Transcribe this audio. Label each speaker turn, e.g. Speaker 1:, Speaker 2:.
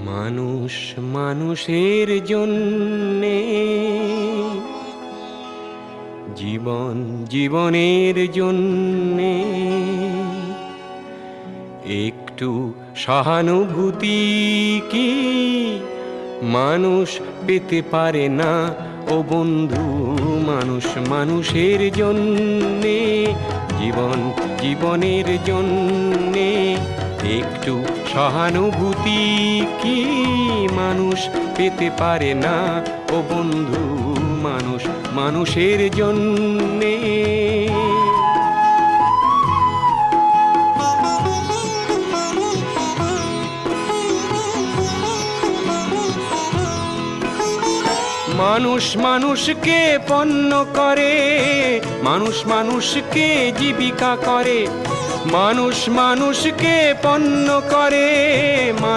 Speaker 1: মানুষ মানুষের জন্যে, জীবন জীবনের জন্যে একটু সহানুভূতি কি মানুষ পেতে পারে না ও বন্ধু? মানুষ মানুষের জন্যে, জীবন জীবনের জন্যে একটু সহানুভূতি কি মানুষ পেতে পারে না ও বন্ধু? মানুষ মানুষের জন্যে। মানুষ মানুষকে পণ্য করে, মানুষ মানুষকে জীবিকা করে, মানুষ মানুষকে পণ্য করে।